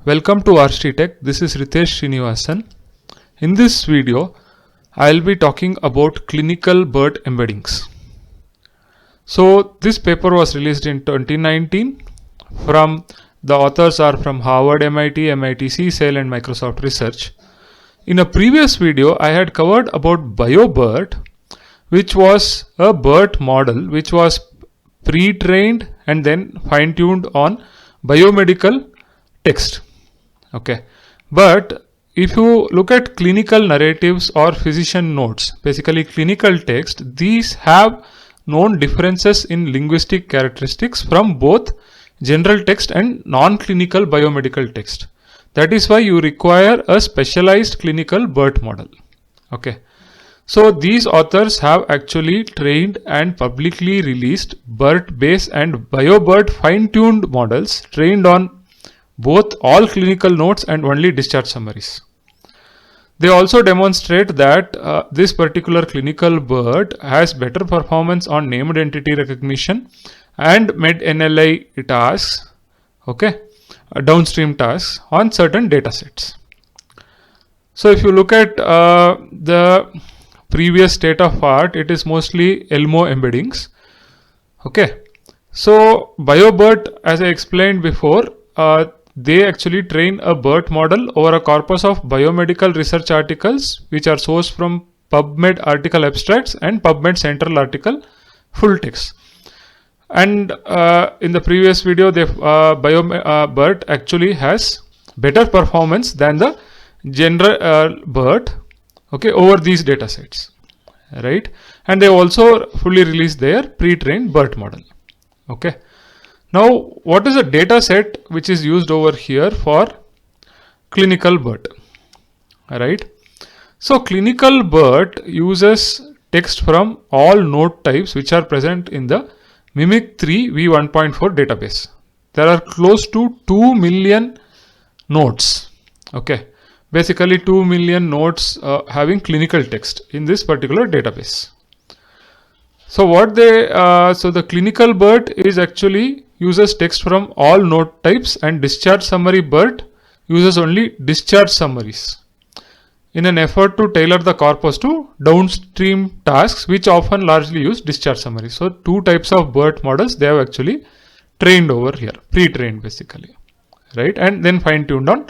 Welcome to RC Tech. This is Ritesh Srinivasan. In this video, I'll be talking about clinical BERT embeddings. So this paper was released in 2019 from the authors are from Harvard, MIT, MIT CSAIL and Microsoft Research. In a previous video, I had covered about BioBERT, which was a BERT model which was pre-trained and then fine-tuned on biomedical text. Okay, but if you look at clinical narratives or physician notes, basically clinical text, these have known differences in linguistic characteristics from both general text and non-clinical biomedical text. That is why you require a specialized clinical BERT model. Okay, so these authors have actually trained and publicly released BERT based and BioBERT fine-tuned models trained on both all clinical notes and only discharge summaries. They also demonstrate that this particular clinical BERT has better performance on named entity recognition and MED-NLI tasks, okay, downstream tasks on certain data sets. So if you look at the previous state of art, it is mostly ELMO embeddings. Okay, so BioBERT, as I explained before, they actually train a BERT model over a corpus of biomedical research articles which are sourced from PubMed article abstracts and PubMed central article full text. And in the previous video, BioBERT actually has better performance than the general BERT, okay, over these data sets, right? And they also fully released their pre-trained BERT model. Okay. Now, what is a data set which is used over here for clinical BERT? Right. So, clinical BERT uses text from all note types which are present in the MIMIC3 v1.4 database. There are close to 2 million nodes. Okay. Basically 2 million nodes having clinical text in this particular database. So what so the clinical BERT is actually uses text from all note types, and discharge summary BERT uses only discharge summaries in an effort to tailor the corpus to downstream tasks which often largely use discharge summaries. So two types of BERT models they have actually trained over here, pre-trained basically, right, and then fine-tuned on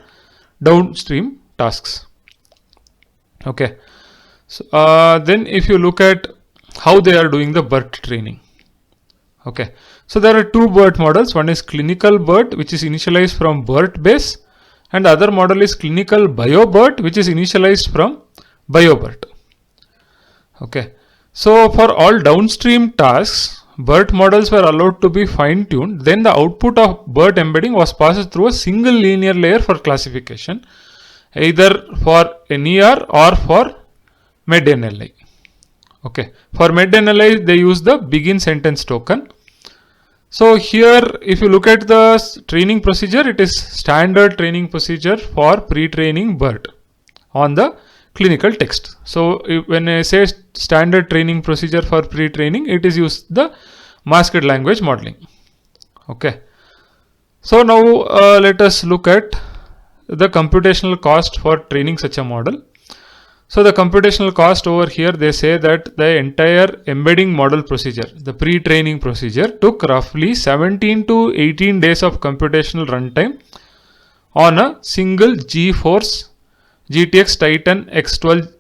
downstream tasks. Okay, so then if you look at how they are doing the BERT training. Okay, so there are two BERT models. One is clinical BERT, which is initialized from BERT base, and the other model is clinical BioBERT, which is initialized from BioBERT. Okay, so for all downstream tasks, BERT models were allowed to be fine-tuned. Then the output of BERT embedding was passed through a single linear layer for classification, either for NER or for MED-NLI. Okay, for MED-NLI they use the begin sentence token. So here if you look at the training procedure, it is standard training procedure for pre-training BERT on the clinical text. So when I say standard training procedure for pre-training, it is used the masked language modeling. Okay, so now let us look at the computational cost for training such a model. So the computational cost over here, they say that the entire embedding model procedure, the pre-training procedure, took roughly 17 to 18 days of computational runtime on a single GeForce GTX Titan X12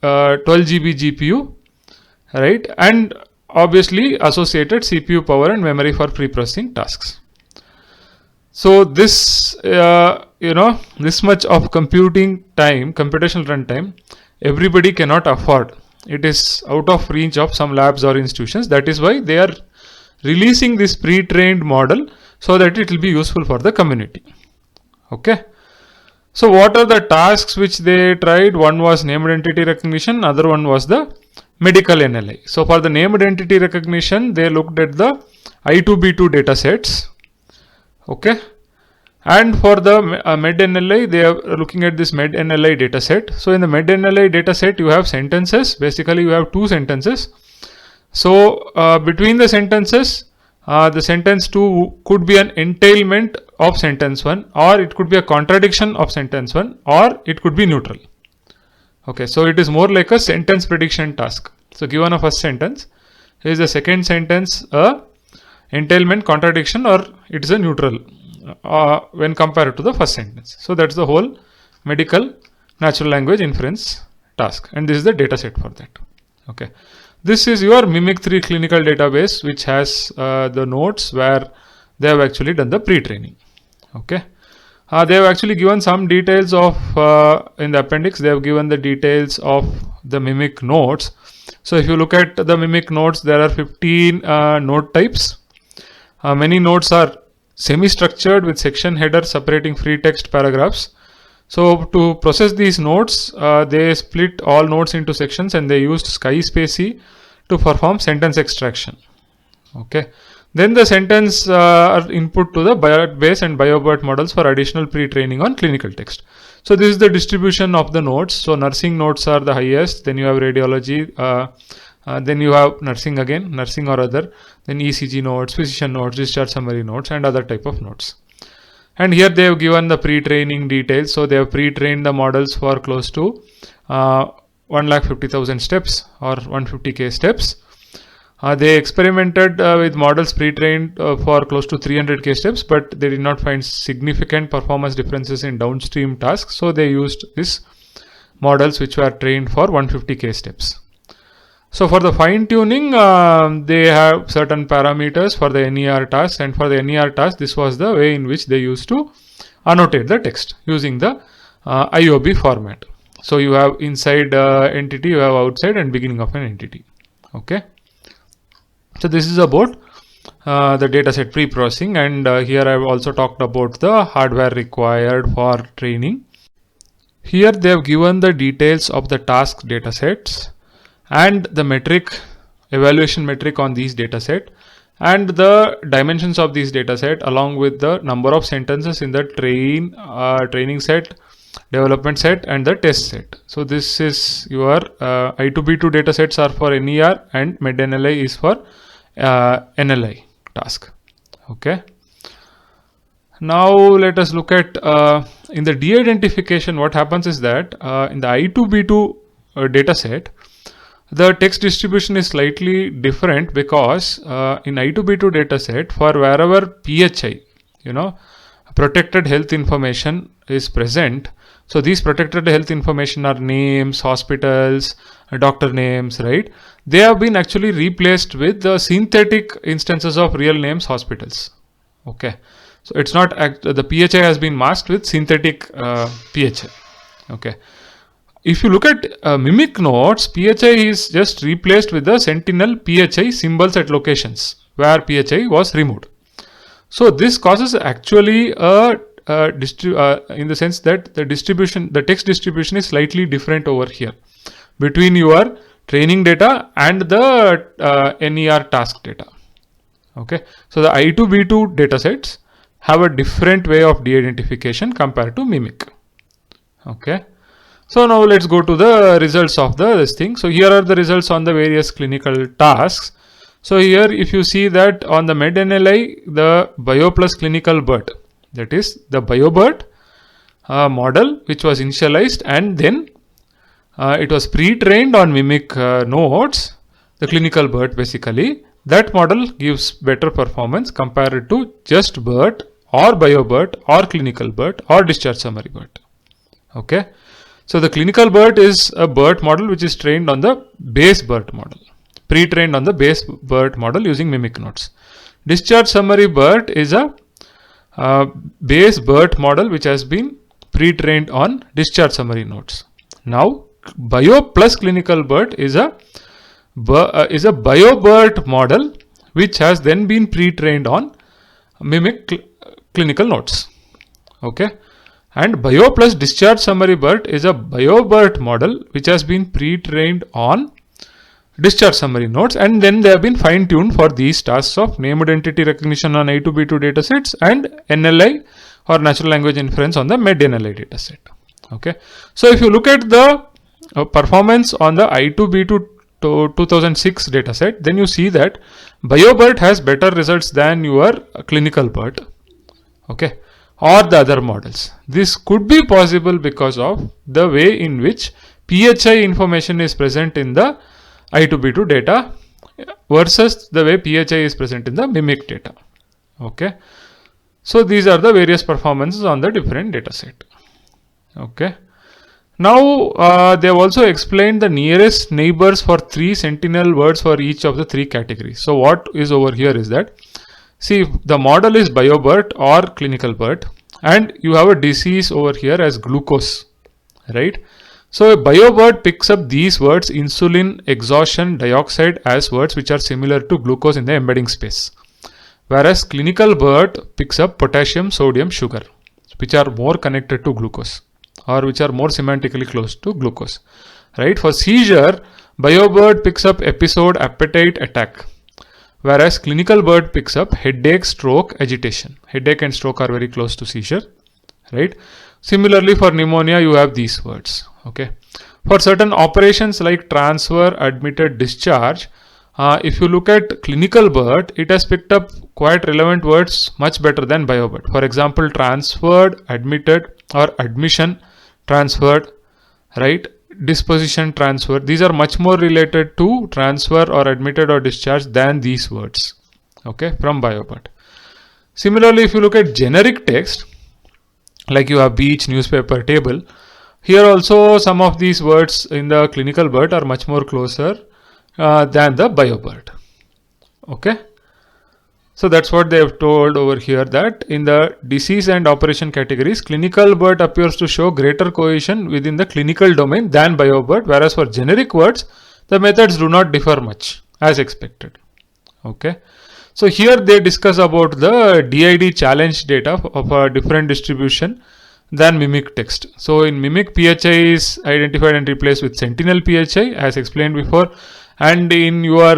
12GB GPU, right, and obviously associated CPU power and memory for pre-processing tasks. So this this much of computing time, computational runtime, everybody cannot afford. It is out of reach of some labs or institutions. That is why they are releasing this pre-trained model so that it will be useful for the community. Okay, so what are the tasks which they tried? One was named entity recognition, other one was the medical NLI. So for the named entity recognition, they looked at the I2B2 data sets. Okay, and for the MED-NLI, they are looking at this MED-NLI data set. So in the MED-NLI data set, you have sentences. Basically, you have two sentences. So between the sentences, the sentence 2 could be an entailment of sentence 1, or it could be a contradiction of sentence 1, or it could be neutral. Okay, so it is more like a sentence prediction task. So given a first sentence, is the second sentence a entailment, contradiction, or it is a neutral when compared to the first sentence. So that's the whole medical natural language inference task, and this is the data set for that. Okay, this is your Mimic 3 clinical database, which has the nodes where they have actually done the pre-training. Okay, they have actually given some details of in the appendix. They have given the details of the Mimic nodes. So if you look at the Mimic nodes, there are 15 node types. Many nodes are semi-structured with section header separating free text paragraphs. So to process these nodes, they split all nodes into sections, and they used SkySpaCy to perform sentence extraction. Okay. Then the sentence are input to the BERT and BioBERT models for additional pre-training on clinical text. So this is the distribution of the nodes. So nursing nodes are the highest, then you have radiology, then you have nursing again, nursing or other, then ECG nodes, physician nodes, discharge summary nodes, and other type of nodes. And here they have given the pre-training details. So they have pre-trained the models for close to 1,50,000 steps or 150k steps. They experimented with models pre-trained for close to 300k steps, but they did not find significant performance differences in downstream tasks. So they used these models which were trained for 150k steps. So for the fine tuning, they have certain parameters for the NER task, and for the NER task, this was the way in which they used to annotate the text using the IOB format. So you have inside entity, you have outside, and beginning of an entity. Okay. So this is about the dataset pre-processing, and here I have also talked about the hardware required for training. Here they have given the details of the task datasets and the metric, evaluation metric on these dataset, and the dimensions of these dataset along with the number of sentences in the training set, development set, and the test set. So this is your I2B2 datasets are for NER, and MedNLI is for NLI task. Okay. Now let us look at in the de-identification. What happens is that in the I2B2 dataset, the text distribution is slightly different, because in I2B2 dataset, for wherever PHI, protected health information is present. So these protected health information are names, hospitals, doctor names, right? They have been actually replaced with the synthetic instances of real names, hospitals. Okay. So it's not the PHI has been masked with synthetic PHI. Okay. If you look at Mimic nodes, PHI is just replaced with the Sentinel PHI symbols at locations where PHI was removed. So this causes actually a in the sense that the text distribution is slightly different over here between your training data and the NER task data. Okay, so the I2B2 datasets have a different way of de-identification compared to Mimic. Okay, so now let's go to the results of this thing. So here are the results on the various clinical tasks. So here if you see that on the MedNLI, the Bio plus clinical BERT, that is the BioBERT model which was initialized, and then it was pre-trained on Mimic nodes, the clinical BERT basically. That model gives better performance compared to just BERT or BioBERT or clinical BERT or discharge summary BERT. Okay, so the clinical BERT is a BERT model which is trained on the base BERT model, pre-trained on the base BERT model using Mimic nodes. Discharge summary BERT is a base BERT model which has been pre-trained on discharge summary nodes. Now Bio plus clinical BERT is a BioBERT model which has then been pre-trained on Mimic clinical nodes. Okay, and Bio plus discharge summary BERT is a BioBERT model which has been pre-trained on discharge summary nodes, and then they have been fine-tuned for these tasks of named entity recognition on I2B2 datasets and NLI or natural language inference on the MedNLI dataset. Okay, so if you look at the performance on the I2B2 2006 dataset, then you see that BioBERT has better results than your clinical BERT. Okay, or the other models. This could be possible because of the way in which PHI information is present in the I2B2 data versus the way PHI is present in the mimic data. Okay. So these are the various performances on the different data set. Okay. Now they have also explained the nearest neighbors for 3 sentinel words for each of the 3 categories. So what is over here is that, see, the model is BioBERT or clinical BERT, and you have a disease over here as glucose, right? So a BioBERT picks up these words insulin, exhaustion, dioxide as words which are similar to glucose in the embedding space. Whereas clinical BERT picks up potassium, sodium, sugar, which are more connected to glucose or which are more semantically close to glucose, right? For seizure, BioBERT picks up episode, appetite, attack. Whereas clinical BERT picks up headache, stroke, agitation. Headache and stroke are very close to seizure, right? Similarly, for pneumonia, you have these words. Okay. For certain operations like transfer, admitted, discharge, if you look at clinical BERT, it has picked up quite relevant words much better than BioBERT. For example, transferred, admitted, or admission, transferred, right? Disposition, transfer. These are much more related to transfer or admitted or discharge than these words, okay, from BioBERT. Similarly, if you look at generic text, like you have beach, newspaper, table, here also some of these words in the clinical BERT are much more closer than the BioBERT. Okay. So that's what they have told over here, that in the disease and operation categories, clinical BERT appears to show greater cohesion within the clinical domain than BioBERT, whereas for generic words, the methods do not differ much as expected. Okay. So here they discuss about the DID challenge data of a different distribution than mimic text. So in mimic, PHI is identified and replaced with sentinel PHI as explained before, and in your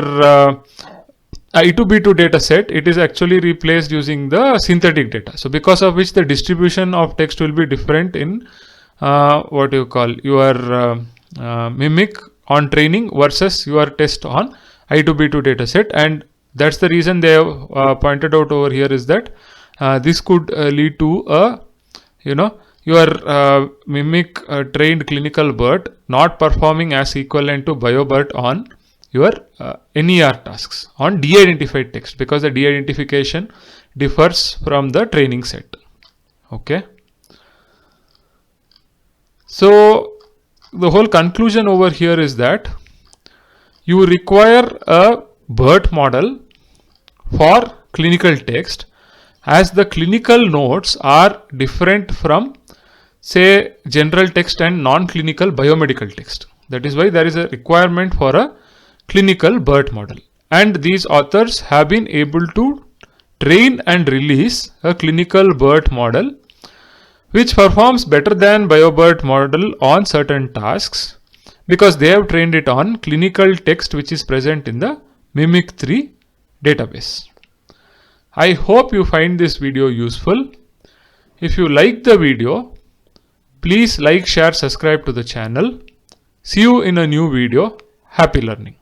I2B2 data set, it is actually replaced using the synthetic data. So because of which the distribution of text will be different in what you call your mimic on training versus your test on I2B2 data set, and that's the reason they have pointed out over here is that this could lead to a, your mimic trained clinical BERT not performing as equivalent to BioBERT on your NER tasks on de-identified text, because the de-identification differs from the training set. Okay. So the whole conclusion over here is that you require a BERT model for clinical text, as the clinical notes are different from, say, general text and non-clinical biomedical text. That is why there is a requirement for a clinical BERT model, and these authors have been able to train and release a clinical BERT model which performs better than BioBERT model on certain tasks, because they have trained it on clinical text which is present in the Mimic 3 database. I hope you find this video useful. If you like the video, please like, share, subscribe to the channel. See you in a new video. Happy learning.